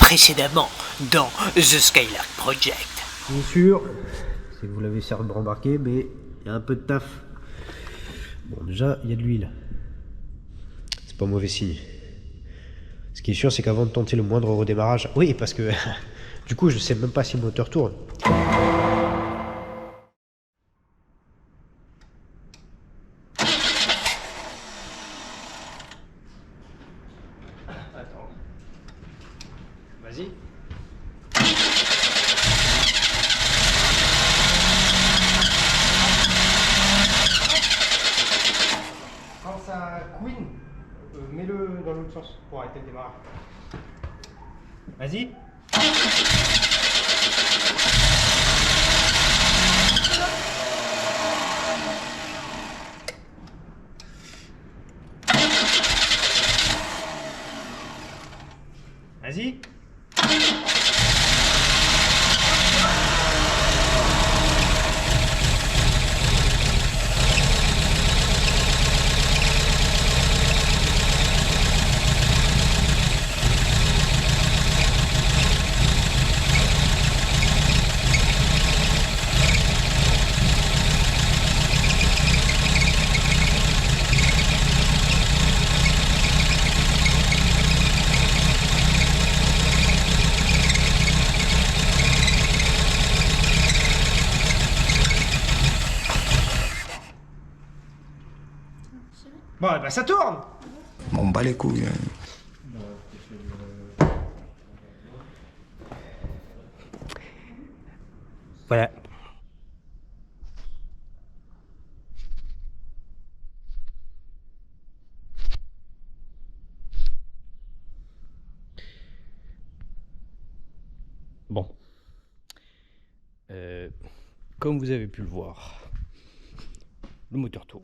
précédemment dans The Skylark Project. Bien sûr, c'est que vous l'avez certes rembarqué, mais il y a un peu de taf. Bon, déjà, il y a de l'huile. C'est pas mauvais signe. Ce qui est sûr, c'est qu'avant de tenter le moindre redémarrage... Oui, parce que du coup, je sais même pas si le moteur tourne. Attends. Vas-y. Quand ça couine, mets-le dans l'autre sens pour arrêter le démarrage. Vas-y. Vas-y. Bon, et ben ça tourne. On bat les couilles. Voilà. Bon. Comme vous avez pu le voir, le moteur tourne.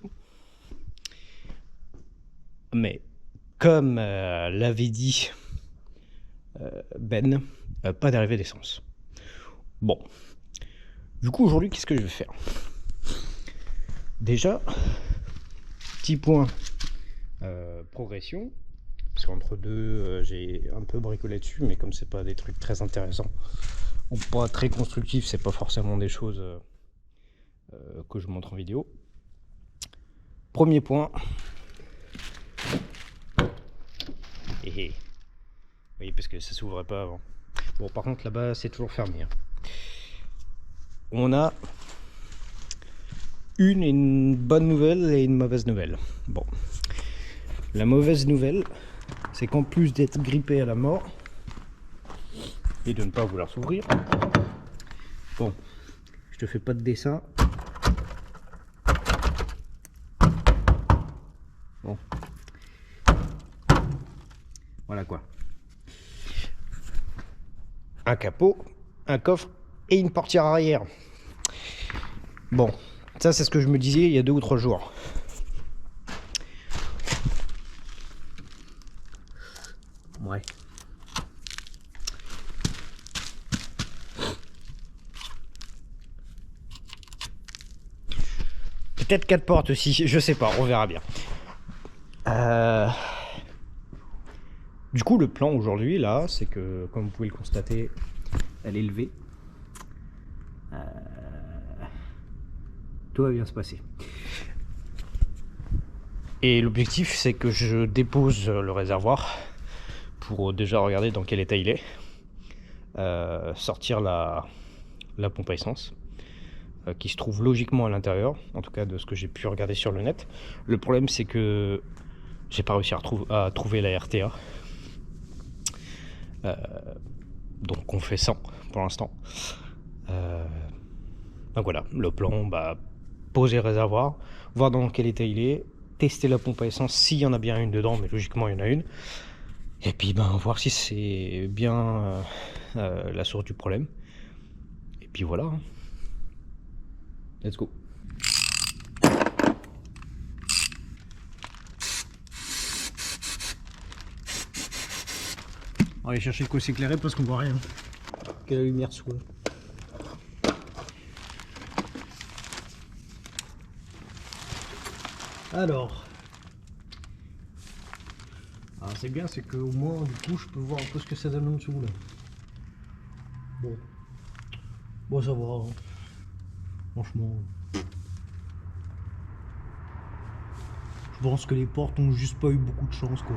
Mais, comme l'avait dit Ben, pas d'arrivée d'essence. Bon. Du coup, aujourd'hui, qu'est-ce que je vais faire? Déjà, petit point progression. Parce qu'entre deux, j'ai un peu bricolé dessus, mais comme c'est pas des trucs très intéressants ou pas très constructifs, c'est pas forcément des choses que je montre en vidéo. Premier point. Vous voyez, parce que ça s'ouvrait pas avant. Bon, par contre, là-bas, c'est toujours fermé. Hein. On a une bonne nouvelle et une mauvaise nouvelle. Bon. La mauvaise nouvelle, c'est qu'en plus d'être grippé à la mort et de ne pas vouloir s'ouvrir, bon, je te fais pas de dessin. Bon. Voilà quoi. Un capot, un coffre et une portière arrière. Bon, ça c'est ce que je me disais il y a 2 ou 3 jours. Ouais. Peut-être 4 portes aussi, je sais pas, on verra bien. Du coup, le plan aujourd'hui, là, c'est que, comme vous pouvez le constater, elle est levée. Tout va bien se passer. Et l'objectif, c'est que je dépose le réservoir pour déjà regarder dans quel état il est. Sortir la pompe à essence. Qui se trouve logiquement à l'intérieur, en tout cas de ce que j'ai pu regarder sur le net. Le problème, c'est que j'ai pas réussi à trouver la RTA. Donc on fait 100 pour l'instant. Donc voilà, le plan, poser le réservoir, voir dans quel état il est, tester la pompe à essence s'il y en a bien une dedans, mais logiquement il y en a une. Et puis voir si c'est bien la source du problème. Et puis voilà. Let's go. On va aller chercher le quoi s'éclairer parce qu'on voit rien. Quelle lumière sous. Alors c'est bien, c'est qu'au moins du coup je peux voir un peu ce que ça donne en dessous là. Bon ça va, hein. Franchement. Je pense que les portes ont juste pas eu beaucoup de chance quoi.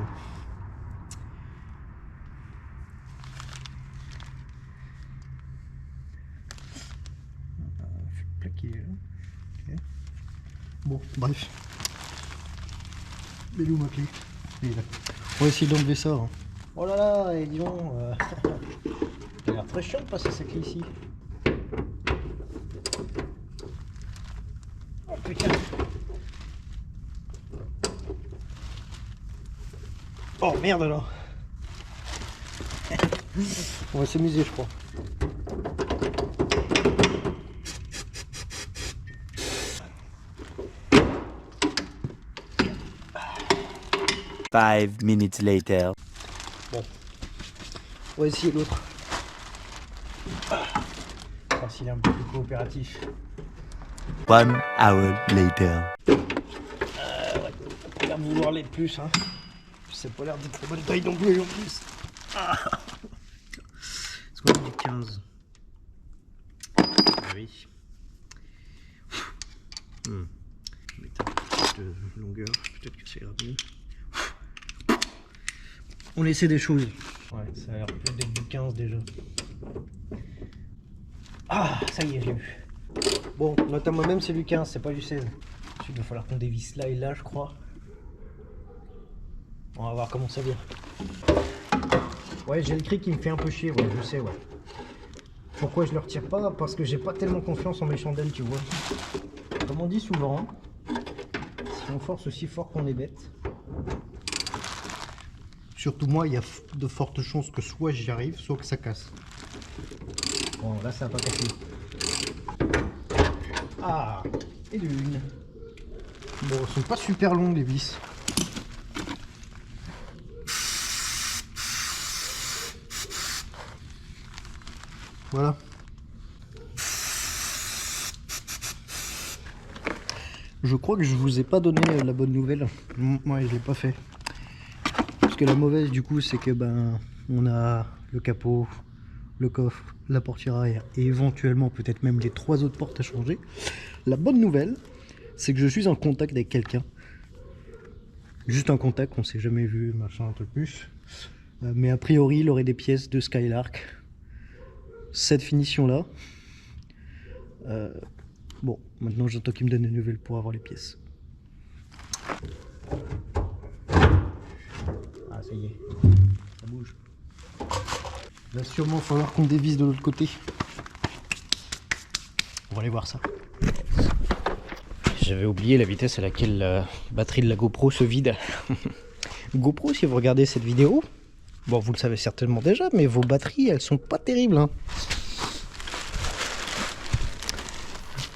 Je suis plaqué là. Okay. Bon, bref. Mais où ma clé? Il est là. On va essayer d'enlever ça. Hein. Oh là là, et dis donc. Il a l'air très chiant de passer sa clé ici. Oh putain. Oh merde alors. On va s'amuser je crois. Five minutes later. Bon. On va essayer l'autre. Voir s'il est un peu plus coopératif. 1 hour later. Ouais, on va vouloir l'être plus hein. C'est pas l'air d'être très bonne taille non plus en plus. C'est quoi du 15? Ah oui. Mettre un peu plus de longueur, peut-être que c'est mieux. On essaie des choses. Ouais, ça a l'air peut-être d'être du 15 déjà. Ah, ça y est, je l'ai vu. Bon, note à moi-même, c'est du 15, c'est pas du 16. Il va falloir qu'on dévisse là et là, je crois. On va voir comment ça vient. Ouais, j'ai le cri qui me fait un peu chier, ouais, je sais, ouais. Pourquoi je le retire pas? Parce que j'ai pas tellement confiance en mes chandelles, tu vois. Comme on dit souvent, si on force aussi fort qu'on est bête. Surtout moi, il y a de fortes chances que soit j'y arrive, soit que ça casse. Bon, là, ça n'a pas cassé. Ah, et d'une. Bon, elles sont pas super longues, les vis. Voilà. Je crois que je vous ai pas donné la bonne nouvelle. Ouais, je l'ai pas fait. Parce que la mauvaise du coup c'est que ben on a le capot, le coffre, la portière arrière et éventuellement peut-être même les 3 autres portes à changer. La bonne nouvelle c'est que je suis en contact avec quelqu'un. Juste un contact, on s'est jamais vu, machin, un truc plus. Mais a priori il aurait des pièces de Skylark. Cette finition là. Bon, maintenant j'attends qu'il me donne des nouvelles pour avoir les pièces. Ah ça y est, ça bouge. Il va sûrement falloir qu'on dévisse de l'autre côté. On va aller voir ça. J'avais oublié la vitesse à laquelle la batterie de la GoPro se vide. GoPro, si vous regardez cette vidéo, bon vous le savez certainement déjà, mais vos batteries elles sont pas terribles. Hein.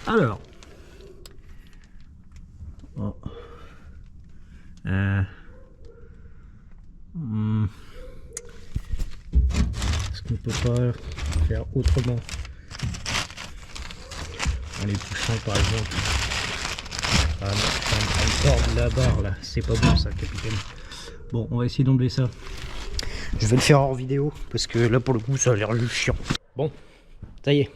Alors. Oh. Est-ce qu'on peut pas faire autrement en les poussant par exemple? Ah non, on tord la barre là, c'est pas bon ça capitaine. Bon, on va essayer d'embler ça. Je vais le faire hors vidéo parce que là pour le coup ça a l'air juste chiant. Bon, ça y est.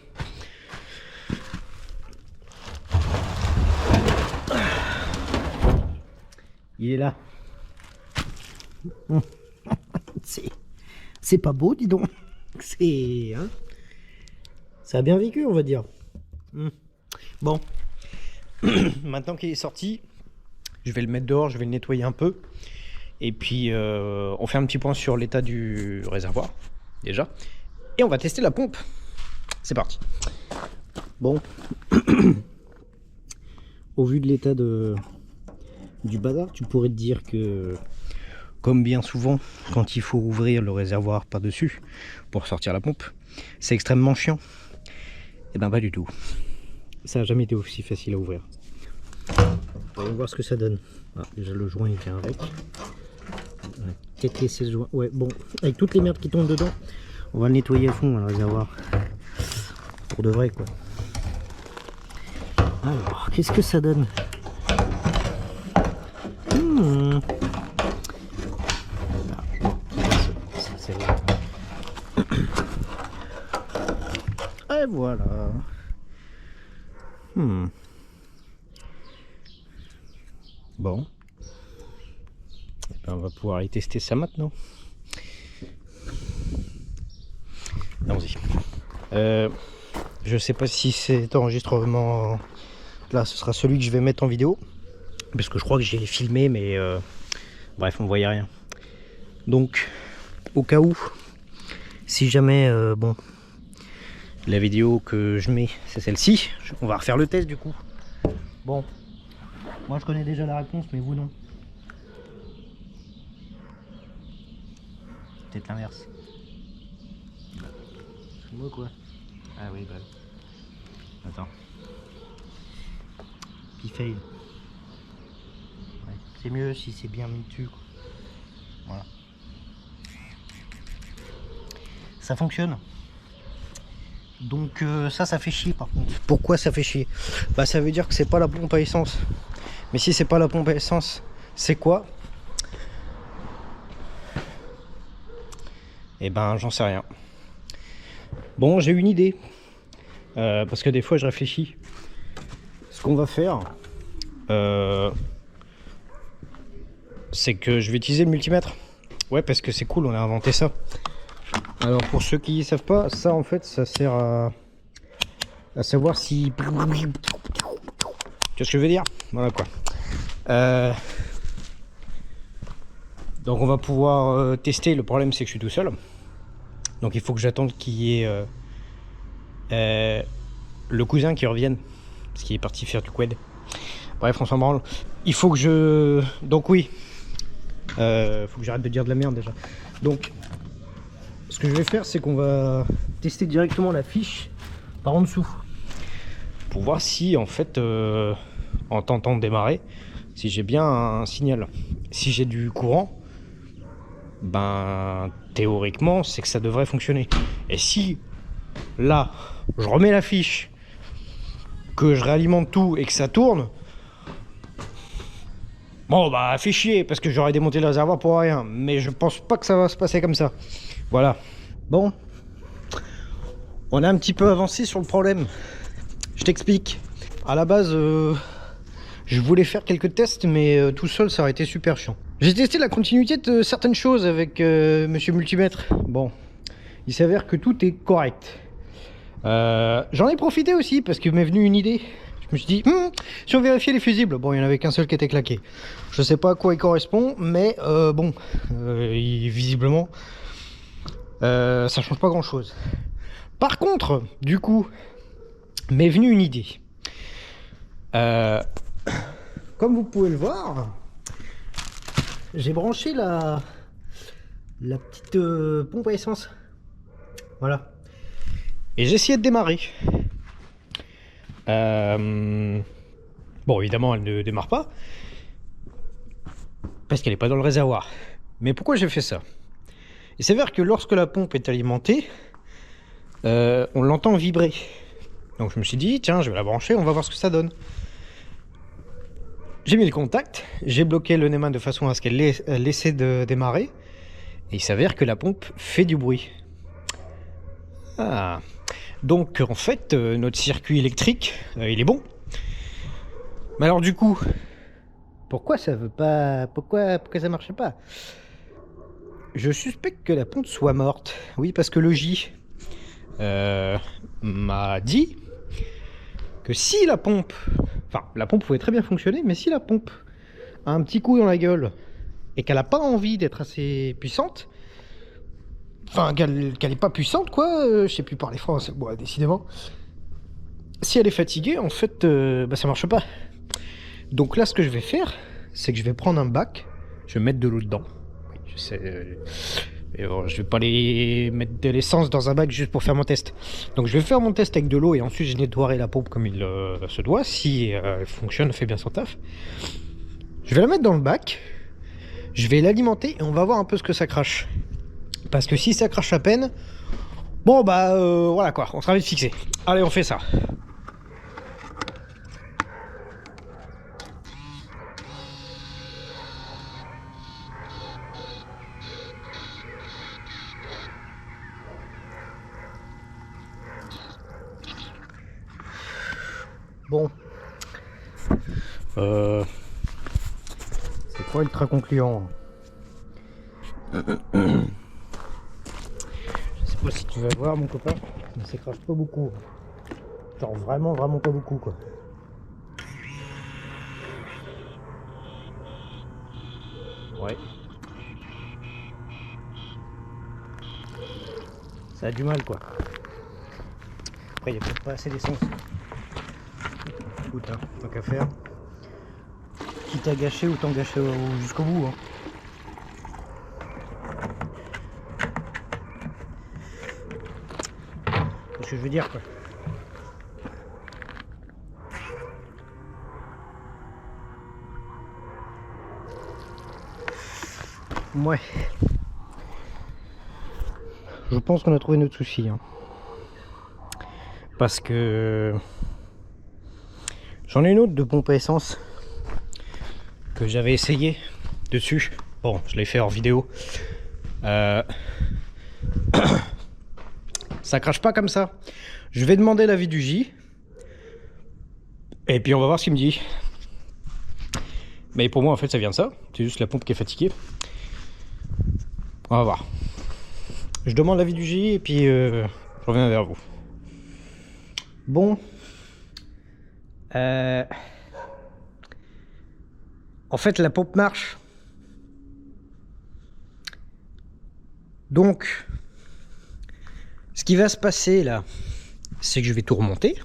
Il est là. C'est pas beau, dis donc. C'est... Hein, ça a bien vécu, on va dire. Bon. Maintenant qu'il est sorti, je vais le mettre dehors, je vais le nettoyer un peu. Et puis, on fait un petit point sur l'état du réservoir, déjà. Et on va tester la pompe. C'est parti. Bon. Au vu de l'état du bazar, tu pourrais te dire que, comme bien souvent, quand il faut ouvrir le réservoir par-dessus pour sortir la pompe, c'est extrêmement chiant. Et ben pas du tout. Ça n'a jamais été aussi facile à ouvrir. Voyons voir ce que ça donne. Ah, déjà le joint il vient avec. Peut-être laisser ce joint. Ouais, bon, avec toutes les merdes qui tombent dedans, on va le nettoyer à fond, le réservoir. Pour de vrai, quoi. Alors, qu'est-ce que ça donne? Et voilà. Bon. Eh ben, on va pouvoir y tester ça maintenant. Allons-y. Je sais pas si cet enregistrement là ce sera celui que je vais mettre en vidéo. Parce que je crois que j'ai filmé mais bref on ne voyait rien. Donc au cas où, si jamais bon la vidéo que je mets c'est celle-ci, on va refaire le test du coup. Bon, moi je connais déjà la réponse mais vous non. Peut-être l'inverse. C'est moi quoi? Ah oui bah. Attends. Qui fail. Ouais. C'est mieux si c'est bien mis dessus quoi. Voilà. Ça fonctionne. Donc ça fait chier par contre. Pourquoi ça fait chier? Bah ça veut dire que c'est pas la pompe à essence. Mais si c'est pas la pompe à essence, c'est quoi? Eh ben j'en sais rien. Bon j'ai une idée. Parce que des fois je réfléchis. Ce qu'on va faire, c'est que je vais utiliser le multimètre. Ouais parce que c'est cool, on a inventé ça. Alors pour ceux qui ne savent pas, ça en fait ça sert à savoir si... Tu vois ce que je veux dire? Voilà quoi. Donc on va pouvoir tester. Le problème c'est que je suis tout seul. Donc il faut que j'attende qu'il y ait le cousin qui revienne. Parce qu'il est parti faire du quad. Bref on s'en branle. Il faut que je... Donc oui. Faut que j'arrête de dire de la merde déjà. Donc... Ce que je vais faire, c'est qu'on va tester directement la fiche par en dessous pour voir si en fait en tentant de démarrer, si j'ai bien un signal. Si j'ai du courant, ben théoriquement c'est que ça devrait fonctionner. Et si là je remets la fiche, que je réalimente tout et que ça tourne, bon bah fait chier parce que j'aurais démonté le réservoir pour rien. Mais je pense pas que ça va se passer comme ça. Voilà. Bon, on a un petit peu avancé sur le problème. Je t'explique. À la base, je voulais faire quelques tests, mais tout seul, ça aurait été super chiant. J'ai testé la continuité de certaines choses avec Monsieur Multimètre. Bon, il s'avère que tout est correct. J'en ai profité aussi parce que m'est venue une idée. Je me suis dit, si on vérifiait les fusibles, bon, il n'y en avait qu'un seul qui était claqué. Je sais pas à quoi il correspond, mais bon, visiblement... ça change pas grand chose. Par contre, du coup, m'est venue une idée. Comme vous pouvez le voir, j'ai branché la petite pompe à essence. Voilà. Et j'ai essayé de démarrer. Bon, évidemment, elle ne démarre pas. Parce qu'elle n'est pas dans le réservoir. Mais pourquoi j'ai fait ça? Il s'avère que lorsque la pompe est alimentée, on l'entend vibrer. Donc je me suis dit, tiens, je vais la brancher, on va voir ce que ça donne. J'ai mis le contact, j'ai bloqué le Neumann de façon à ce qu'elle laisse de démarrer. Et il s'avère que la pompe fait du bruit. Ah. Donc en fait, notre circuit électrique, il est bon. Mais alors du coup, pourquoi ça veut pas... Pourquoi ça marche pas? Je suspecte que la pompe soit morte. Oui, parce que le J m'a dit que si la pompe... Enfin, la pompe pouvait très bien fonctionner, mais si la pompe a un petit coup dans la gueule et qu'elle n'a pas envie d'être assez puissante, enfin, qu'elle n'est pas puissante, quoi, je sais plus parler français, bon, décidément. Si elle est fatiguée, en fait, bah, ça marche pas. Donc là, ce que je vais faire, c'est que je vais prendre un bac, je vais mettre de l'eau dedans. Je sais, je vais pas les mettre de l'essence dans un bac juste pour faire mon test. Donc je vais faire mon test avec de l'eau et ensuite je nettoierai la pompe comme il se doit. Si elle fonctionne, fait bien son taf. Je vais la mettre dans le bac. Je vais l'alimenter et on va voir un peu ce que ça crache. Parce que si ça crache à peine, bon bah voilà quoi, on sera vite fixé. Allez, on fait ça. Bon. C'est pas ultra concluant. Je sais pas si tu vas voir mon copain, mais ça crache pas beaucoup. Genre vraiment pas beaucoup quoi. Ouais. Ça a du mal quoi. Après il n'y a peut-être pas assez d'essence. Écoute, hein, tant qu'à faire. Quitte à gâcher, autant gâcher jusqu'au bout. Hein. C'est ce que je veux dire quoi. Ouais. Je pense qu'on a trouvé notre souci. Hein. Parce que j'en ai une autre de pompe à essence que j'avais essayé dessus. Bon, je l'ai fait en vidéo. Ça crache pas comme ça. Je vais demander l'avis du J. Et puis on va voir ce qu'il me dit. Mais pour moi en fait ça vient de ça. C'est juste la pompe qui est fatiguée. On va voir. Je demande l'avis du J et puis je reviens vers vous. Bon. En fait, la pompe marche. Donc, ce qui va se passer là, c'est que je vais tout remonter.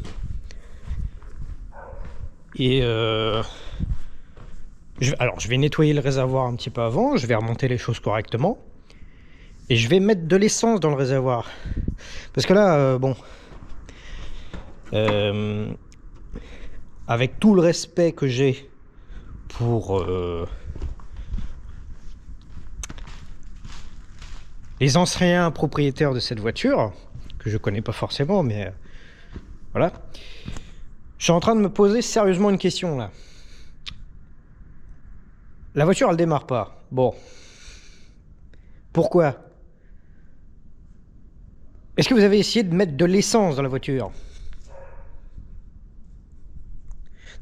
Et je vais nettoyer le réservoir un petit peu avant. Je vais remonter les choses correctement. Et je vais mettre de l'essence dans le réservoir. Parce que là, bon... avec tout le respect que j'ai pour les anciens propriétaires de cette voiture, que je connais pas forcément, mais voilà. Je suis en train de me poser sérieusement une question là. La voiture elle démarre pas. Bon. Pourquoi ? Est-ce que vous avez essayé de mettre de l'essence dans la voiture ?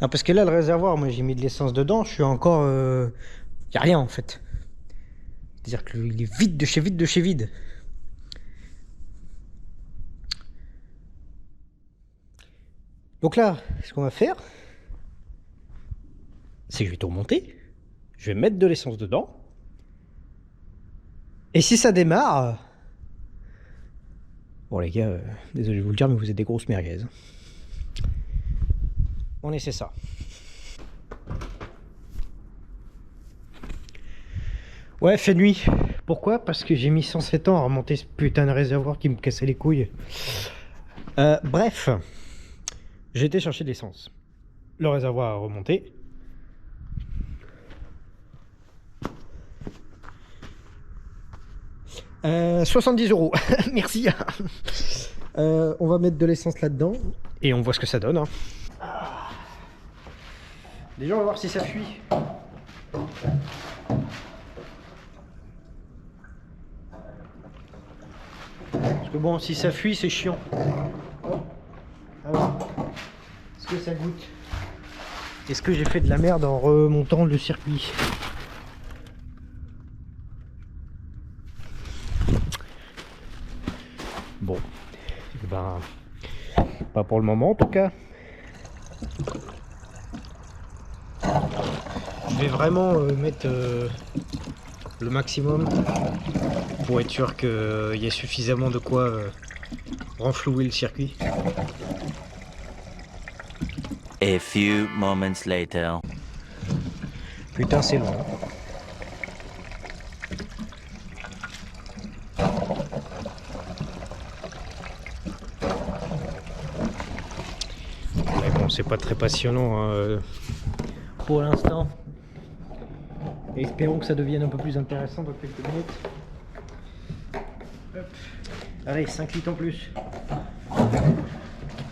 Non, parce que là, le réservoir, moi j'ai mis de l'essence dedans, je suis encore... y a rien en fait. C'est-à-dire qu'il est vide de chez vide de chez vide. Donc là, ce qu'on va faire, c'est que je vais tout remonter. Je vais mettre de l'essence dedans. Et si ça démarre... Bon les gars, désolé de vous le dire, mais vous êtes des grosses merguez. On essaie ça. Ouais, fait nuit. Pourquoi ? Parce que j'ai mis 107 ans à remonter ce putain de réservoir qui me cassait les couilles. Bref, j'ai été chercher de l'essence. Le réservoir a remonté. « 70 €. Merci. On va mettre de l'essence là-dedans et on voit ce que ça donne. Hein. Déjà, on va voir si ça fuit. Parce que bon, si ça fuit, c'est chiant. Alors, est-ce que ça goûte ? Est-ce que j'ai fait de la merde en remontant le circuit ? Bon, ben, pas pour le moment en tout cas. Je vais vraiment mettre le maximum pour être sûr qu'il y ait suffisamment de quoi renflouer le circuit. A few moments later. Putain, c'est long. Mais bon, c'est pas très passionnant hein, pour l'instant. Espérons que ça devienne un peu plus intéressant dans quelques minutes. Hop. Allez, 5 litres en plus.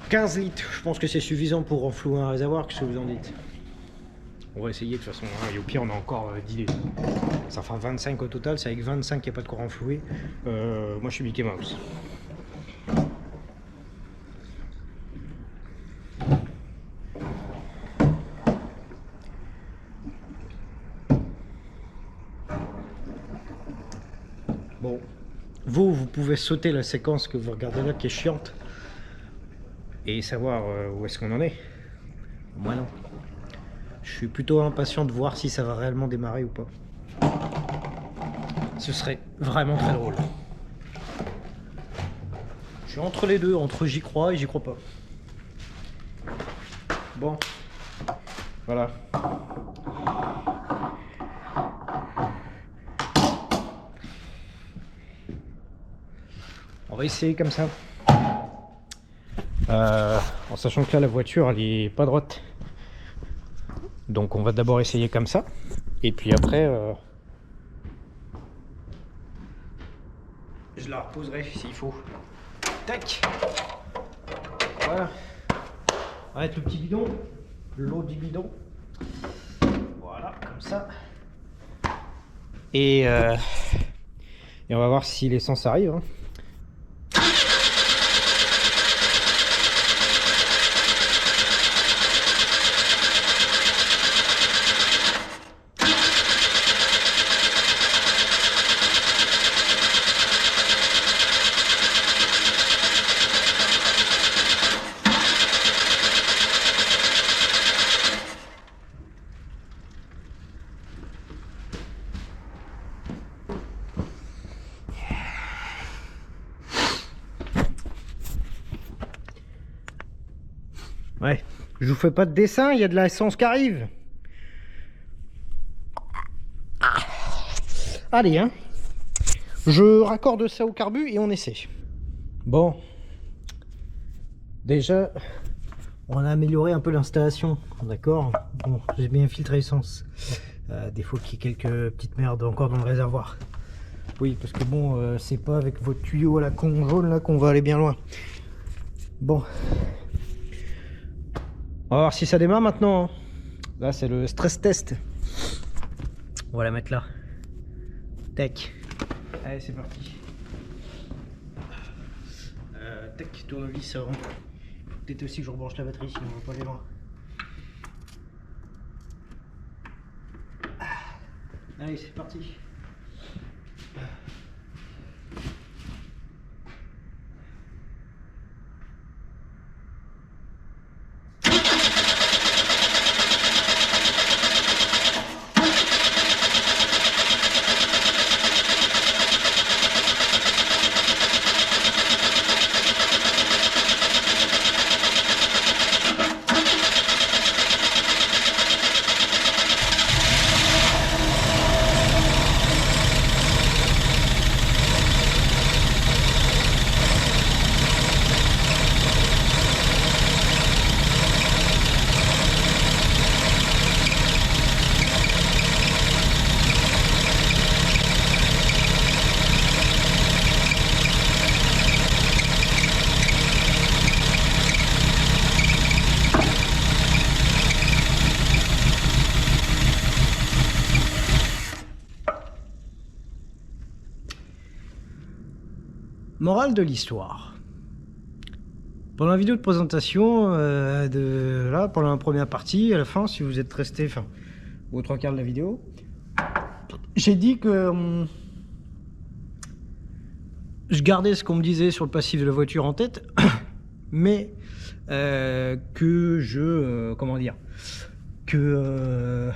15 litres, je pense que c'est suffisant pour renflouer un réservoir, qu'est-ce que vous en dites? On va essayer de toute façon, hein, et au pire on a encore 10 litres. Ça fera 25 au total, c'est avec 25 qu'il n'y a pas de quoi renflouer. Moi je suis Mickey Mouse. pouvez sauter la séquence que vous regardez là qui est chiante et savoir où est-ce qu'on en est. Moi non. Je suis plutôt impatient de voir si ça va réellement démarrer ou pas. Ce serait vraiment très drôle. Je suis entre les deux, entre j'y crois et j'y crois pas. Bon, voilà. On va essayer comme ça. En sachant que là, la voiture, elle est pas droite. Donc on va d'abord essayer comme ça. Et puis après, je la reposerai s'il faut. Tac. Voilà. On va mettre le petit bidon. L'eau du bidon. Voilà, comme ça. Et on va voir si l'essence arrive. Hein. Ouais, je vous fais pas de dessin, il y a de l'essence qui arrive. Allez, hein. Je raccorde ça au carbu et on essaie. Bon. Déjà, on a amélioré un peu l'installation, d'accord. Bon, j'ai bien filtré l'essence. Des fois qu'il y ait quelques petites merdes encore dans le réservoir. Oui, parce que bon, c'est pas avec votre tuyau à la con jaune là qu'on va aller bien loin. Bon. On va voir si ça démarre maintenant. Hein. Là, c'est le stress test. On va la mettre là. Tac. Allez, c'est parti. Tac, tournevis avant. Peut-être aussi que je rebranche la batterie sinon on va pas aller loin. Allez, c'est parti. Morale de l'histoire. Pendant la vidéo de présentation, pendant la première partie, à la fin, si vous êtes resté, enfin, aux 3/4 de la vidéo, j'ai dit que je gardais ce qu'on me disait sur le passif de la voiture en tête, mais que je, comment dire, que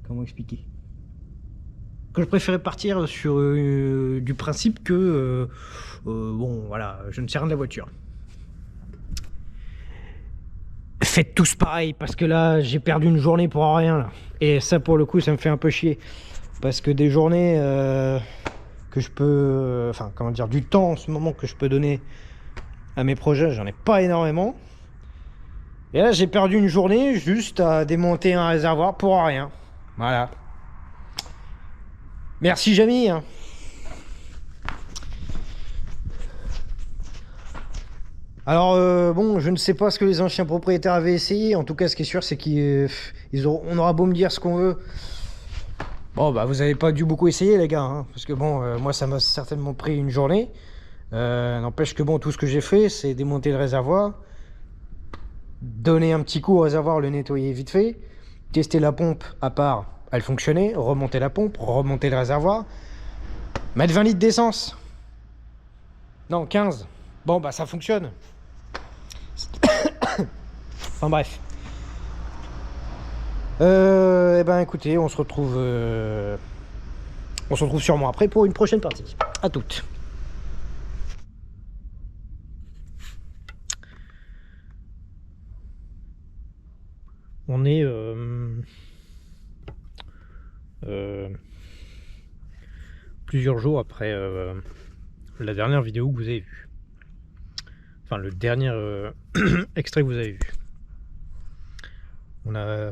comment expliquer? Que je préférais partir sur du principe que bon voilà, je ne sais rien de la voiture. Faites tous pareil parce que là j'ai perdu une journée pour rien là. Et ça pour le coup ça me fait un peu chier parce que des journées que je peux enfin comment dire, du temps en ce moment que je peux donner à mes projets, j'en ai pas énormément. Et là j'ai perdu une journée juste à démonter un réservoir pour rien. Voilà. Merci Jamy. Hein. Alors bon, je ne sais pas ce que les anciens propriétaires avaient essayé. En tout cas, ce qui est sûr, c'est qu'on aura beau me dire ce qu'on veut. Bon, bah vous n'avez pas dû beaucoup essayer, les gars, hein, parce que bon, moi, ça m'a certainement pris une journée. N'empêche que bon, tout ce que j'ai fait, c'est démonter le réservoir, donner un petit coup au réservoir, le nettoyer vite fait, tester la pompe à part. Elle fonctionnait, remonter la pompe, remonter le réservoir, Mettre 20 litres d'essence. Non, 15. Bon, bah ça fonctionne. Enfin bref. Eh ben écoutez, on se retrouve sûrement après pour une prochaine partie. À toutes. On est plusieurs jours après la dernière vidéo que vous avez vue. Enfin, le dernier extrait que vous avez vu. On a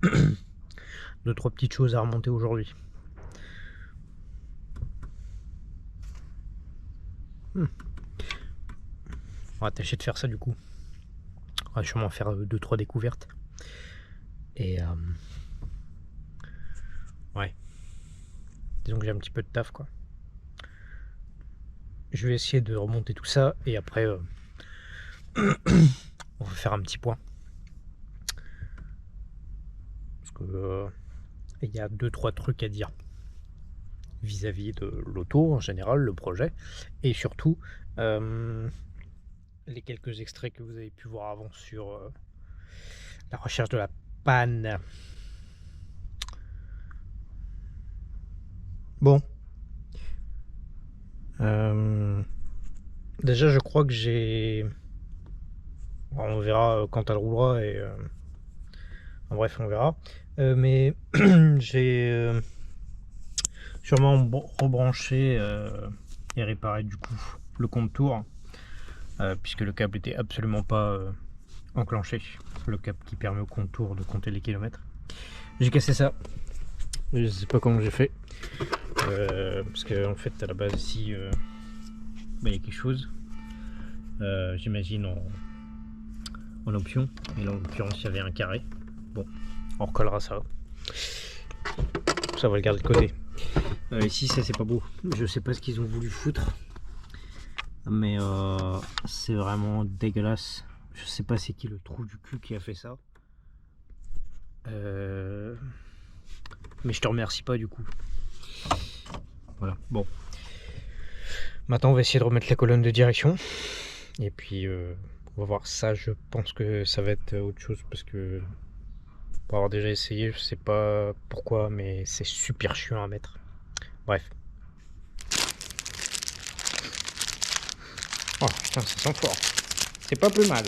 2-3 petites choses à remonter aujourd'hui. On va tâcher de faire ça du coup. On va sûrement faire 2-3 découvertes. Et ouais. Disons que j'ai un petit peu de taf quoi. Je vais essayer de remonter tout ça et après on va faire un petit point. Parce que il y a 2-3 trucs à dire vis-à-vis de l'auto en général, le projet, et surtout les quelques extraits que vous avez pu voir avant sur la recherche de la panne. Bon. Déjà je crois que j'ai... On verra quand elle roulera et... En bref on verra. Mais j'ai sûrement rebranché et réparé du coup le compte-tour. Puisque le câble était absolument pas enclenché. Le câble qui permet au compte-tour de compter les kilomètres. J'ai cassé ça. Je sais pas comment j'ai fait. Parce que en fait à la base ici il y a quelque chose j'imagine en option, et là en l'occurrence il y avait un carré. Bon, on recollera ça, ça va le garder de côté. Ici ça c'est pas beau, je sais pas ce qu'ils ont voulu foutre, mais c'est vraiment dégueulasse. Je sais pas c'est qui le trou du cul qui a fait ça, mais je te remercie pas du coup. Voilà, bon. Maintenant on va essayer de remettre la colonne de direction. Et puis on va voir ça, je pense que ça va être autre chose parce que pour avoir déjà essayé, je sais pas pourquoi, mais c'est super chiant à mettre. Bref. Oh putain, ça sent fort. C'est pas plus mal.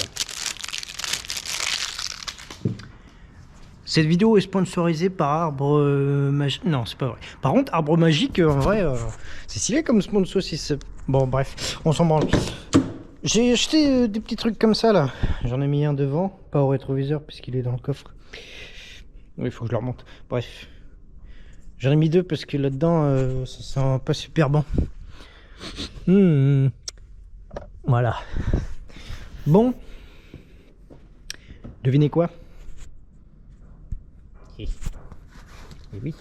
Cette vidéo est sponsorisée par Arbre Magique. Non, c'est pas vrai. Par contre, Arbre Magique, en vrai, c'est stylé comme sponsor. Si c'est... Bon, bref, on s'en branle. J'ai acheté des petits trucs comme ça, là. J'en ai mis un devant, pas au rétroviseur, puisqu'il est dans le coffre. Il faut que je le remonte. Bref. J'en ai mis 2 parce que là-dedans, ça sent pas super bon. Voilà. Bon. Devinez quoi? Et oui.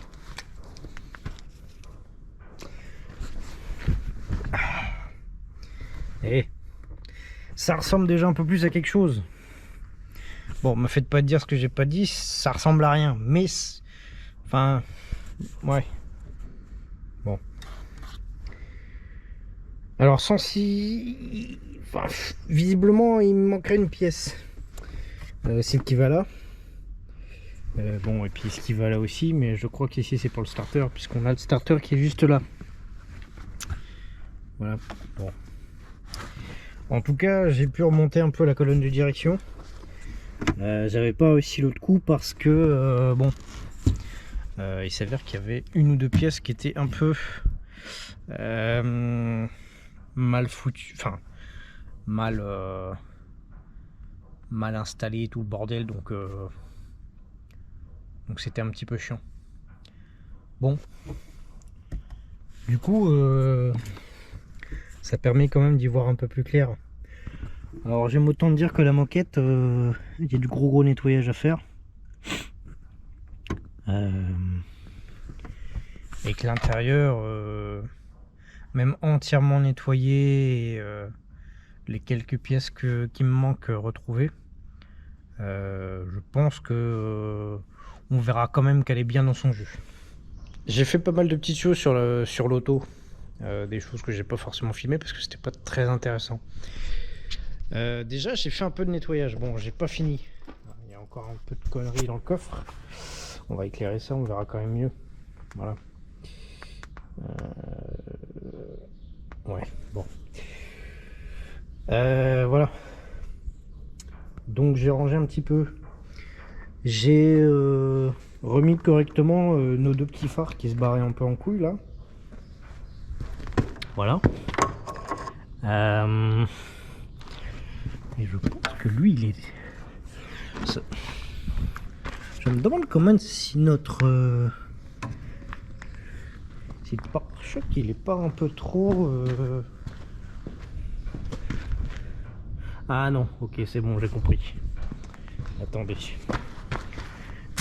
Et ça ressemble déjà un peu plus à quelque chose. Bon, me faites pas dire ce que j'ai pas dit, ça ressemble à rien, mais enfin, ouais. Bon. Alors sans si, enfin, visiblement il me manquerait une pièce. Celle qui va là. Bon, et puis ce qui va là aussi, mais je crois qu'ici c'est pour le starter, puisqu'on a le starter qui est juste là. Voilà. Bon. En tout cas, j'ai pu remonter un peu la colonne de direction. J'avais pas réussi l'autre coup parce que bon, il s'avère qu'il y avait une ou deux pièces qui étaient un peu mal foutues, enfin mal installées, tout le bordel, donc c'était un petit peu chiant. Bon, du coup ça permet quand même d'y voir un peu plus clair. Alors j'aime autant dire que la moquette, il y a du gros nettoyage à faire. Et que l'intérieur, même entièrement nettoyé, et, les quelques pièces qui me manquent retrouver, je pense que on verra quand même qu'elle est bien dans son jus. J'ai fait pas mal de petites choses sur l'auto. Des choses que j'ai pas forcément filmées parce que c'était pas très intéressant. Déjà, j'ai fait un peu de nettoyage. Bon, j'ai pas fini. Il y a encore un peu de conneries dans le coffre. On va éclairer ça, on verra quand même mieux. Voilà. Ouais, bon. Voilà. Donc j'ai rangé un petit peu. J'ai remis correctement nos deux petits phares qui se barraient un peu en couille là. Voilà. Et je pense que lui il est... Ça... Je me demande quand même si notre... si le pare-choc il est pas un peu trop... Ah non, ok c'est bon, j'ai compris. Attendez.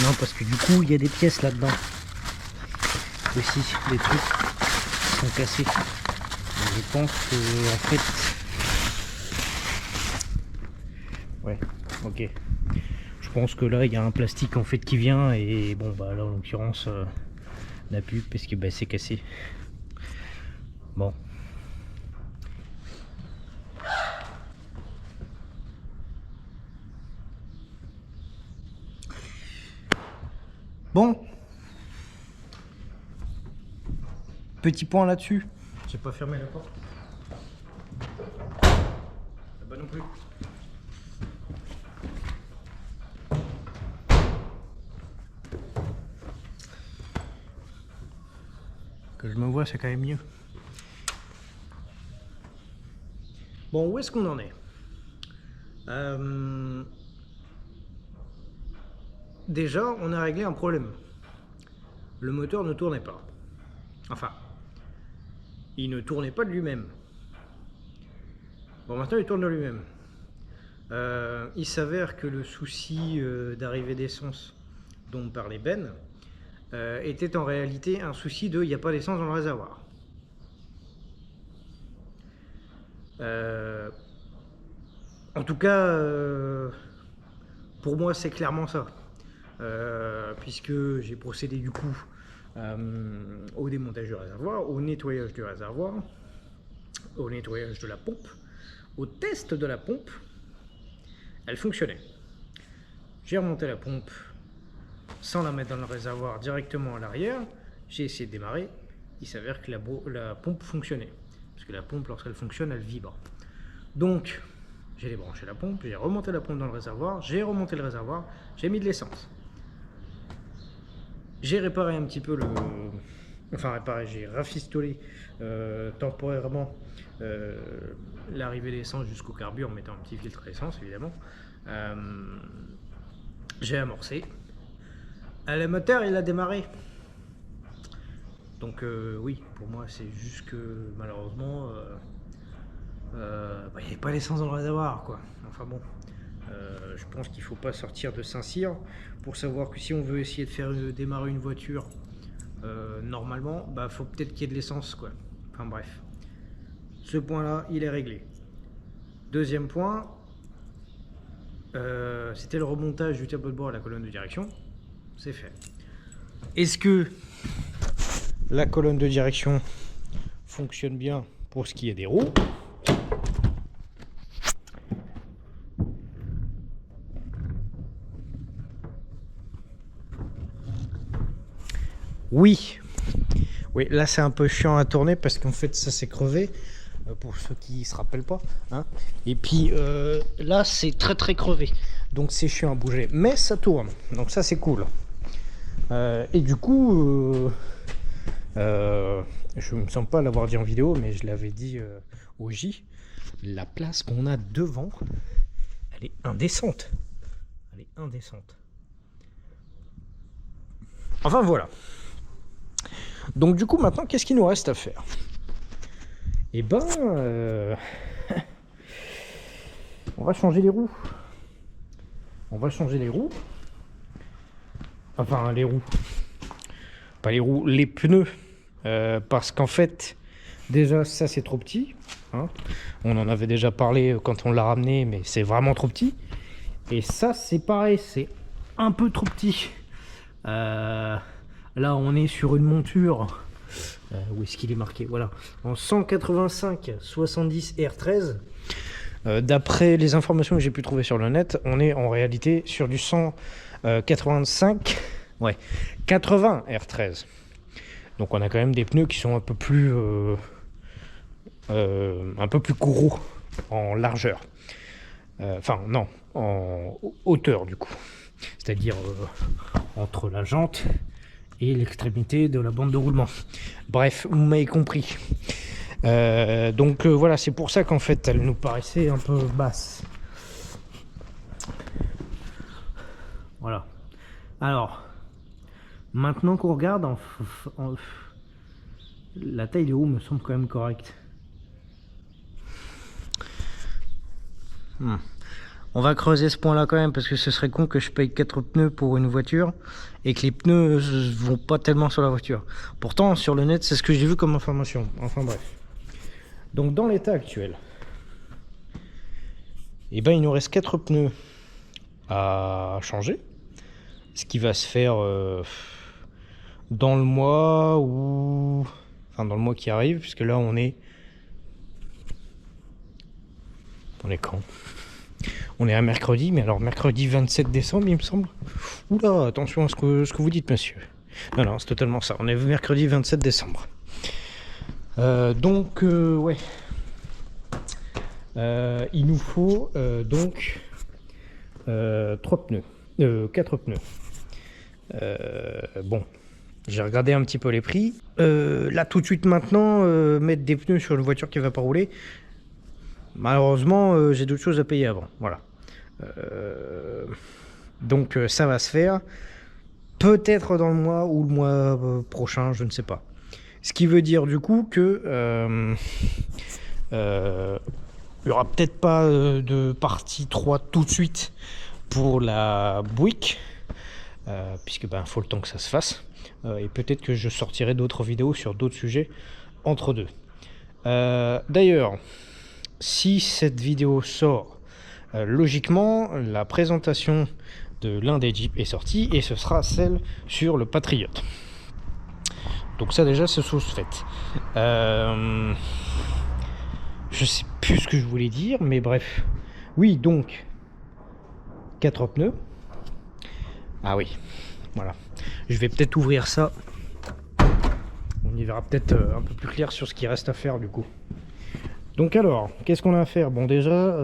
Non, parce que du coup, il y a des pièces là-dedans. Aussi, des trucs qui sont cassés. Et je pense que, en fait... Ouais, ok. Je pense que là, il y a un plastique en fait qui vient et bon, bah là, en l'occurrence, n'a plus parce que bah, c'est cassé. Bon. Bon, petit point là-dessus. J'ai pas fermé la porte. Bah non plus. Que je me vois, c'est quand même mieux. Bon, où est-ce qu'on en est? Déjà, on a réglé un problème. Le moteur ne tournait pas. Enfin, il ne tournait pas de lui-même. Bon, maintenant il tourne de lui-même. Il s'avère que le souci d'arrivée d'essence dont parlait Ben était en réalité un souci de il n'y a pas d'essence dans le réservoir. En tout cas, pour moi c'est clairement ça. Puisque j'ai procédé du coup au démontage du réservoir, au nettoyage du réservoir, au nettoyage de la pompe, au test de la pompe. Elle fonctionnait. J'ai remonté la pompe sans la mettre dans le réservoir directement à l'arrière. J'ai essayé de démarrer. Il s'avère que la pompe fonctionnait. Parce que la pompe, lorsqu'elle fonctionne, elle vibre. Donc, j'ai débranché la pompe, j'ai remonté la pompe dans le réservoir, j'ai remonté le réservoir, j'ai mis de l'essence. J'ai réparé un petit peu le... Enfin réparé, j'ai rafistolé temporairement l'arrivée d'essence jusqu'au carburant en mettant un petit filtre d'essence évidemment. J'ai amorcé. Le moteur il a démarré. Donc oui, pour moi c'est juste que malheureusement il n'y avait pas d'essence dans le réservoir quoi. Enfin bon. Je pense qu'il ne faut pas sortir de Saint-Cyr pour savoir que si on veut essayer de faire démarrer une voiture normalement, bah faut peut-être qu'il y ait de l'essence quoi. Enfin bref, ce point là il est réglé. Deuxième point, c'était le remontage du tableau de bord à la colonne de direction. C'est fait. Est-ce que la colonne de direction fonctionne bien pour ce qui est des roues? Oui, oui, là c'est un peu chiant à tourner parce qu'en fait ça s'est crevé, pour ceux qui se rappellent pas, hein. Et puis là c'est très très crevé, donc c'est chiant à bouger, mais ça tourne, donc ça c'est cool. Et du coup, je me sens pas l'avoir dit en vidéo, mais je l'avais dit au J, la place qu'on a devant, elle est indécente, elle est indécente. Enfin voilà. Donc du coup maintenant qu'est-ce qu'il nous reste à faire? Eh ben on va changer les roues. On va changer les roues. Enfin les roues. Pas les roues, les pneus. Parce qu'en fait déjà ça c'est trop petit, hein. On en avait déjà parlé quand on l'a ramené, mais c'est vraiment trop petit. Et ça c'est pareil, c'est un peu trop petit. Là on est sur une monture, où est-ce qu'il est marqué, voilà, en 185 70 R13. D'après les informations que j'ai pu trouver sur le net, on est en réalité sur du 185 80 R13. Donc on a quand même des pneus qui sont un peu plus gros en largeur. Enfin non, en hauteur du coup. C'est-à-dire entre la jante et l'extrémité de la bande de roulement. Bref, vous m'avez compris. Donc voilà, c'est pour ça qu'en fait elle nous paraissait un peu basse. Voilà. Alors, maintenant qu'on regarde, la taille des roues me semble quand même correcte. On va creuser ce point là quand même, parce que ce serait con que je paye 4 pneus pour une voiture et que les pneus vont pas tellement sur la voiture. Pourtant sur le net c'est ce que j'ai vu comme information. Enfin bref. Donc dans l'état actuel, et ben il nous reste 4 pneus à changer, ce qui va se faire dans le mois ou enfin dans le mois qui arrive, puisque là on est quand? On est à mercredi, mais alors mercredi 27 décembre il me semble. Oula, attention à ce que vous dites monsieur. Non, c'est totalement ça. On est mercredi 27 décembre. Donc ouais. Il nous faut donc 3 pneus. 4 pneus. Bon. J'ai regardé un petit peu les prix. Là tout de suite maintenant, mettre des pneus sur une voiture qui va pas rouler. Malheureusement, j'ai d'autres choses à payer avant. Voilà. Donc ça va se faire. Peut-être dans le mois ou le mois prochain, je ne sais pas. Ce qui veut dire du coup que il n'y aura peut-être pas de partie 3 tout de suite pour la Buick, puisque faut le temps que ça se fasse. Et peut-être que je sortirai d'autres vidéos sur d'autres sujets entre deux. D'ailleurs, si cette vidéo sort, logiquement, la présentation de l'un des Jeeps est sortie et ce sera celle sur le Patriot. Donc ça déjà c'est chose faite. Je sais plus ce que je voulais dire, mais bref. Oui, donc 4 pneus. Ah oui, voilà. Je vais peut-être ouvrir ça. On y verra peut-être un peu plus clair sur ce qui reste à faire du coup. Donc alors, qu'est-ce qu'on a à faire? Bon déjà,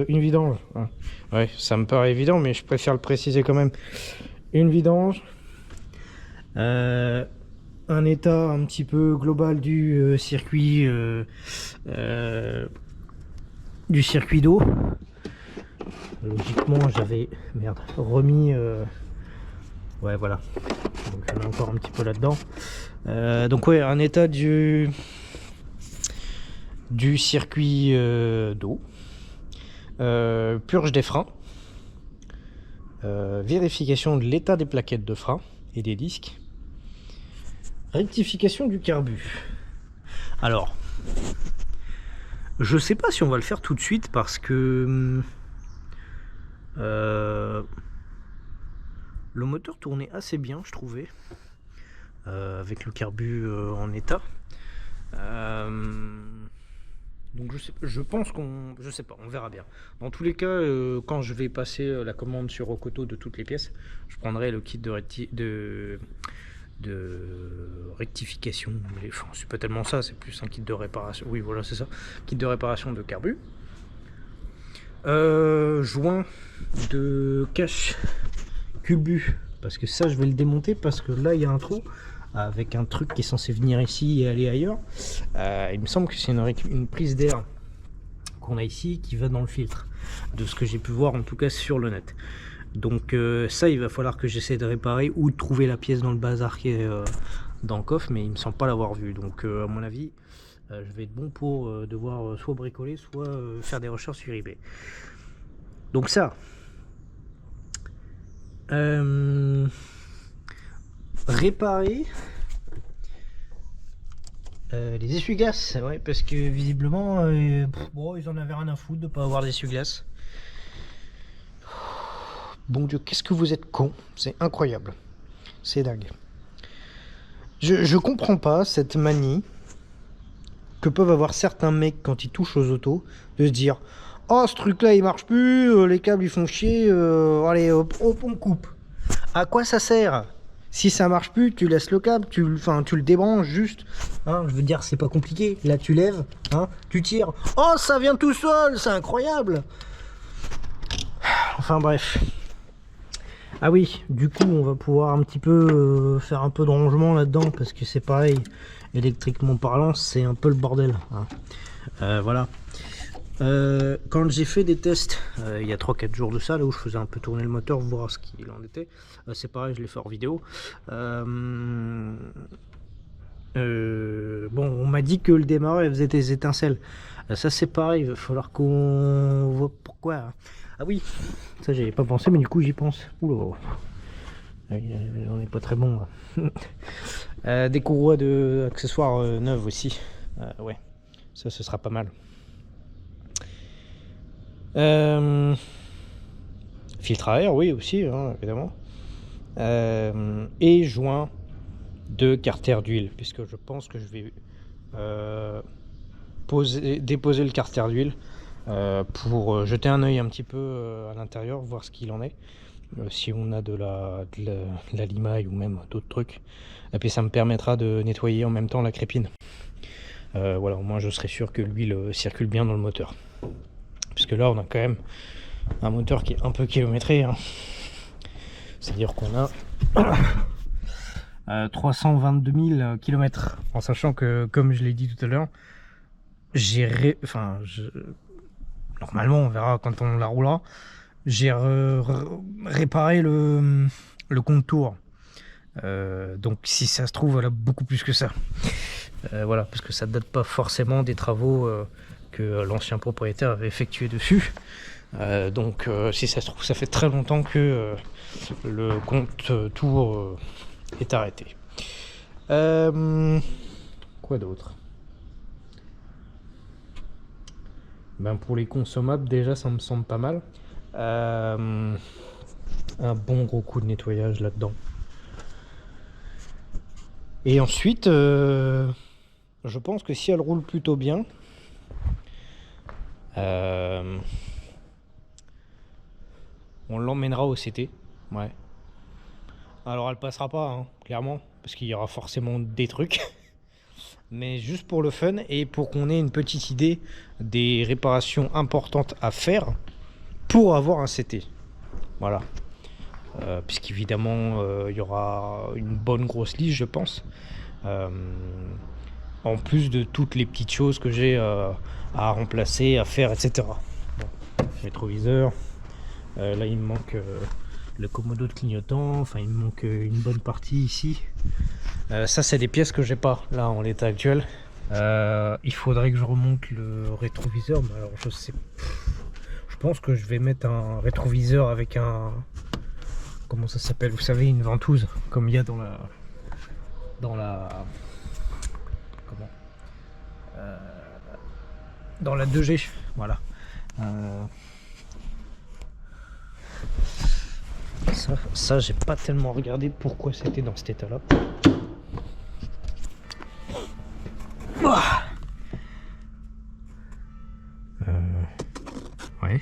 une vidange. Hein. Ouais, ça me paraît évident, mais je préfère le préciser quand même. Une vidange. Un état un petit peu global du circuit d'eau. Logiquement j'avais remis ouais voilà, donc j'en ai encore un petit peu là dedans. Donc ouais, un état du circuit d'eau, purge des freins, vérification de l'état des plaquettes de frein et des disques, rectification du carbu. Alors, je sais pas si on va le faire tout de suite parce que le moteur tournait assez bien, je trouvais, avec le carbu en état. Donc je pense je sais pas, on verra bien. Dans tous les cas, quand je vais passer la commande sur Okoto de toutes les pièces, je prendrai le kit de rectification. Mais enfin, c'est pas tellement ça, c'est plus un kit de réparation. Oui, voilà, c'est ça, kit de réparation de carbu. Joint de cache culbu, parce que ça je vais le démonter parce que là il y a un trou avec un truc qui est censé venir ici et aller ailleurs. Il me semble que c'est une prise d'air qu'on a ici qui va dans le filtre, de ce que j'ai pu voir en tout cas sur le net. Donc ça il va falloir que j'essaie de réparer ou de trouver la pièce dans le bazar qui est dans le coffre, mais il me semble pas l'avoir vu. Donc à mon avis je vais être bon pour devoir soit bricoler soit faire des recherches sur eBay. Donc ça réparer les essuie-glaces, ouais, parce que visiblement bon, ils en avaient rien à foutre de pas avoir d'essuie-glaces. Bon Dieu, qu'est-ce que vous êtes con, c'est incroyable, c'est dingue. Je comprends pas cette manie que peuvent avoir certains mecs quand ils touchent aux autos, de se dire oh ce truc là il marche plus, les câbles ils font chier, allez hop, hop on coupe. À quoi ça sert? Si ça marche plus, tu laisses le câble, tu le débranches juste. Hein, je veux dire, c'est pas compliqué. Là, tu lèves, hein, tu tires. Oh, ça vient tout seul, c'est incroyable. Enfin bref. Ah oui, du coup, on va pouvoir un petit peu faire un peu de rangement là-dedans parce que c'est pareil, électriquement parlant, c'est un peu le bordel. Hein. Voilà. Quand j'ai fait des tests il y a 3-4 jours de ça, là où je faisais un peu tourner le moteur, voir ce qu'il en était, c'est pareil, je l'ai fait hors vidéo. Bon, on m'a dit que le démarreur faisait des étincelles. Ça c'est pareil, il va falloir qu'on voit pourquoi. Ah oui, ça j'avais pas pensé, mais du coup j'y pense. Oula, on n'est pas très bon. Des courroies de accessoires neuves aussi. Ouais, ça ce sera pas mal. Filtre à air, oui aussi, hein, évidemment. Et joint de carter d'huile, puisque je pense que je vais déposer le carter d'huile pour jeter un œil un petit peu à l'intérieur, voir ce qu'il en est, si on a de la limaille ou même d'autres trucs. Et puis ça me permettra de nettoyer en même temps la crépine. Voilà, au moins je serai sûr que l'huile circule bien dans le moteur. Puisque là on a quand même un moteur qui est un peu kilométré, hein. C'est-à-dire qu'on a 322 000 km, en sachant que, comme je l'ai dit tout à l'heure, normalement on verra quand on la roulera, j'ai réparé le contour. Donc si ça se trouve elle a beaucoup plus que ça. Voilà, parce que ça date pas forcément des travaux que l'ancien propriétaire avait effectué dessus. Donc si ça se trouve ça fait très longtemps que le contour est arrêté. Quoi d'autre? Ben pour les consommables déjà ça me semble pas mal. Un bon gros coup de nettoyage là-dedans. Et ensuite je pense que si elle roule plutôt bien, on l'emmènera au CT. Ouais. Alors elle passera pas, hein, clairement, parce qu'il y aura forcément des trucs. Mais juste pour le fun et pour qu'on ait une petite idée des réparations importantes à faire pour avoir un CT. Voilà. Puisqu'évidemment il y aura une bonne grosse liste, je pense. En plus de toutes les petites choses que j'ai à remplacer, à faire, etc. Bon, rétroviseur. Là il me manque le commodo de clignotant, enfin il me manque une bonne partie ici. Ça c'est des pièces que j'ai pas là en l'état actuel. Il faudrait que je remonte le rétroviseur, mais alors je pense que je vais mettre un rétroviseur avec un, comment ça s'appelle, vous savez, une ventouse comme il y a dans la comment dans la 2G, voilà. Ça j'ai pas tellement regardé pourquoi c'était dans cet état là. Ouais,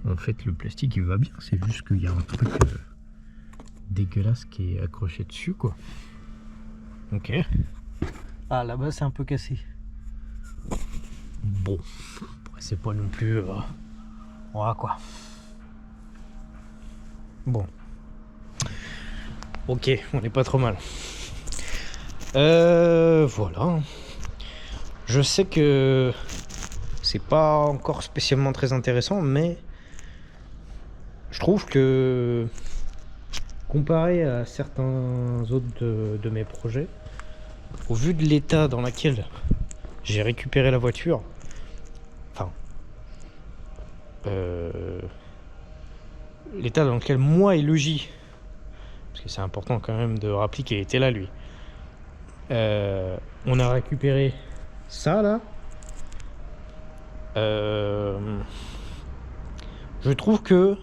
en fait le plastique il va bien, c'est juste qu'il y a un truc dégueulasse qui est accroché dessus quoi. Ok. Ah là-bas c'est un peu cassé. Bon, c'est pas non plus voilà quoi. Bon, ok, on n'est pas trop mal. Voilà. Je sais que c'est pas encore spécialement très intéressant, mais je trouve que comparé à certains autres de mes projets, au vu de l'état dans lequel j'ai récupéré la voiture, enfin l'état dans lequel moi et Logi, parce que c'est important quand même de rappeler qu'il était là lui, on a récupéré ça là, je trouve que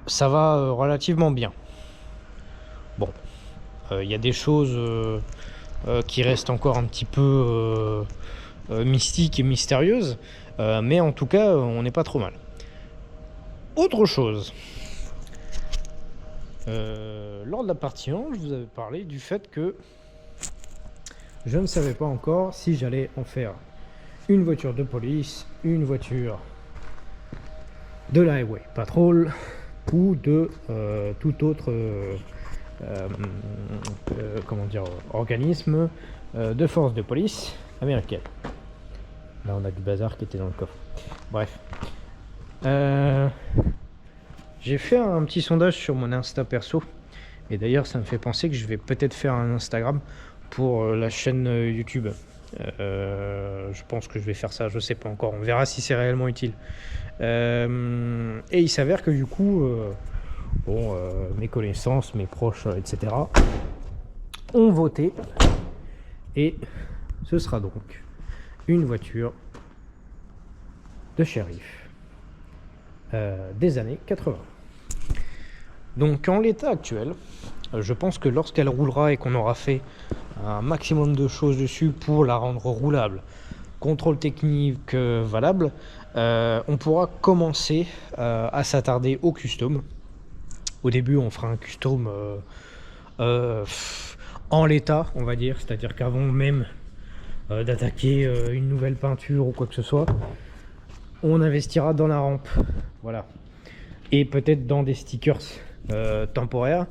ça va relativement bien. Il y a des choses qui restent encore un petit peu mystiques et mystérieuses, mais en tout cas, on n'est pas trop mal. Autre chose, lors de la partie 1, je vous avais parlé du fait que je ne savais pas encore si j'allais en faire une voiture de police, une voiture de la Highway Patrol ou de tout autre organisme de force de police américaine. Là on a du bazar qui était dans le coffre. Bref. J'ai fait un petit sondage sur mon Insta perso. Et d'ailleurs ça me fait penser que je vais peut-être faire un Instagram pour la chaîne YouTube. Je pense que je vais faire ça, je sais pas encore, on verra si c'est réellement utile. Et il s'avère que du coup, mes connaissances, mes proches, etc. ont voté. Et ce sera donc une voiture de shérif des années 80. Donc en l'état actuel, je pense que lorsqu'elle roulera et qu'on aura fait un maximum de choses dessus pour la rendre roulable, contrôle technique valable, on pourra commencer à s'attarder au custom. Au début on fera un custom en l'état, on va dire, c'est-à-dire qu'avant même d'attaquer une nouvelle peinture ou quoi que ce soit, on investira dans la rampe, voilà, et peut-être dans des stickers temporaires.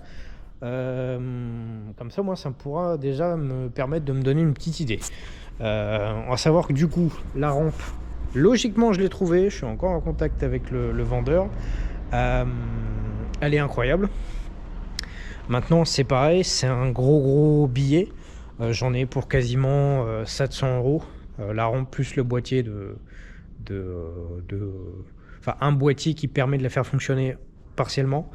Comme ça, moi, ça pourra déjà me permettre de me donner une petite idée. On va savoir que du coup, la rampe, logiquement, je l'ai trouvée. Je suis encore en contact avec le vendeur. Elle est incroyable. Maintenant, c'est pareil, c'est un gros billet. J'en ai pour quasiment 700 €. La rampe plus le boîtier enfin, un boîtier qui permet de la faire fonctionner partiellement.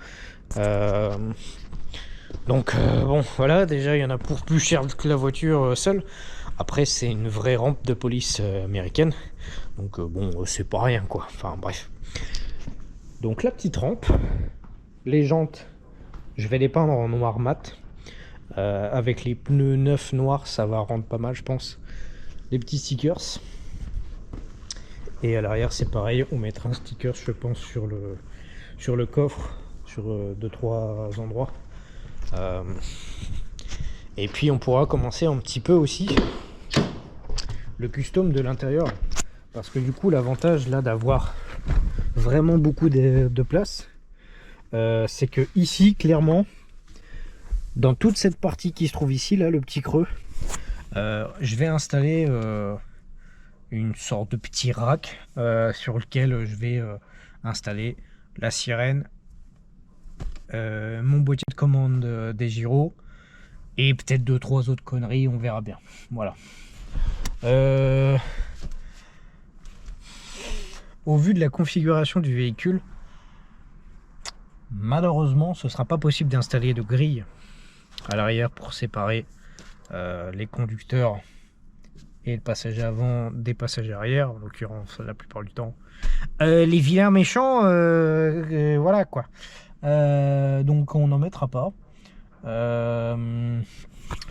Donc bon, voilà, déjà il y en a pour plus cher que la voiture seule. Après c'est une vraie rampe de police américaine, donc bon, c'est pas rien quoi, enfin bref. Donc la petite rampe, les jantes, je vais les peindre en noir mat, avec les pneus neufs noirs, ça va rendre pas mal je pense. Les petits stickers, et à l'arrière c'est pareil, on mettra un sticker je pense sur le coffre, sur 2-3 endroits. Et puis on pourra commencer un petit peu aussi le custom de l'intérieur, parce que du coup l'avantage là d'avoir vraiment beaucoup de place, c'est que ici clairement dans toute cette partie qui se trouve ici là, le petit creux, je vais installer une sorte de petit rack sur lequel je vais installer la sirène, mon boîtier de commande des gyros et peut-être 2-3 autres conneries, on verra bien. Voilà. Au vu de la configuration du véhicule, malheureusement ce sera pas possible d'installer de grille à l'arrière pour séparer les conducteurs et le passager avant des passagers arrière, en l'occurrence la plupart du temps les vilains méchants, voilà quoi. Donc on n'en mettra pas.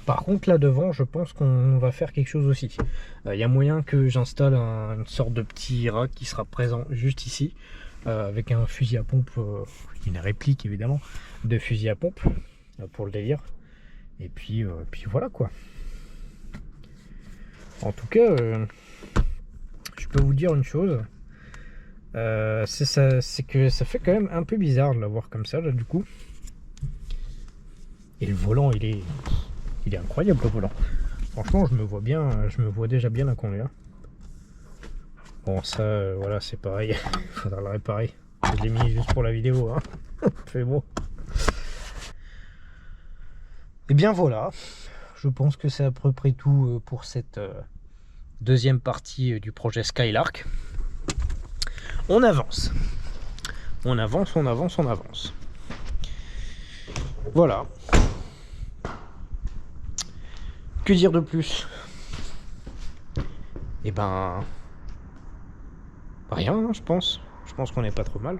Par contre là devant je pense qu'on va faire quelque chose aussi. Il y a moyen que j'installe une sorte de petit rack qui sera présent juste ici, avec un fusil à pompe, une réplique évidemment de fusil à pompe pour le délire. Et puis voilà quoi. En tout cas je peux vous dire une chose, c'est que ça fait quand même un peu bizarre de l'avoir comme ça là du coup. Et le volant il est incroyable, le volant. Franchement je me vois déjà bien la conduire. Bon ça voilà, c'est pareil, il faudra le réparer. Je l'ai mis juste pour la vidéo hein. C'est bon. Et bien voilà, je pense que c'est à peu près tout pour cette deuxième partie du projet Skylark. On avance. On avance, on avance, on avance. Voilà. Que dire de plus? Eh ben... rien, hein, je pense. Je pense qu'on n'est pas trop mal.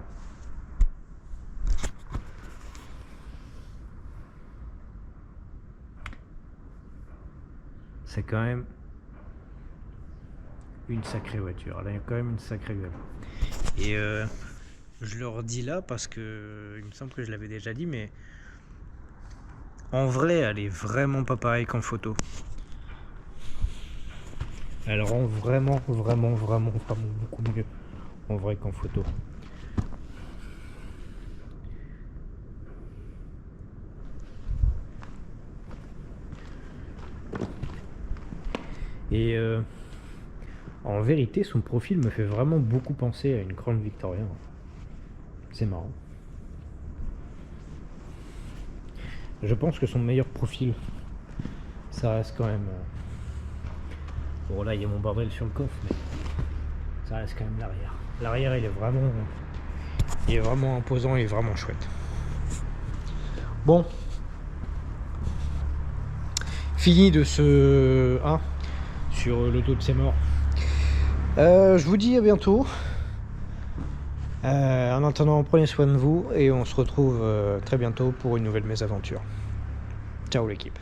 c'est quand même une sacrée voiture. Elle a quand même une sacrée gueule. Et je le redis là parce que il me semble que je l'avais déjà dit, mais en vrai, elle est vraiment pas pareille qu'en photo. Elle rend vraiment beaucoup mieux en vrai qu'en photo. Et en vérité, son profil me fait vraiment beaucoup penser à une Grande Victoria. C'est marrant. Je pense que son meilleur profil, ça reste quand même... Bon là, il y a mon bordel sur le coffre, mais ça reste quand même l'arrière. L'arrière, il est vraiment imposant et vraiment chouette. Bon. Fini de ce... sur l'auto de ses morts. Je vous dis à bientôt. En attendant, prenez soin de vous et on se retrouve très bientôt pour une nouvelle mésaventure. Ciao l'équipe.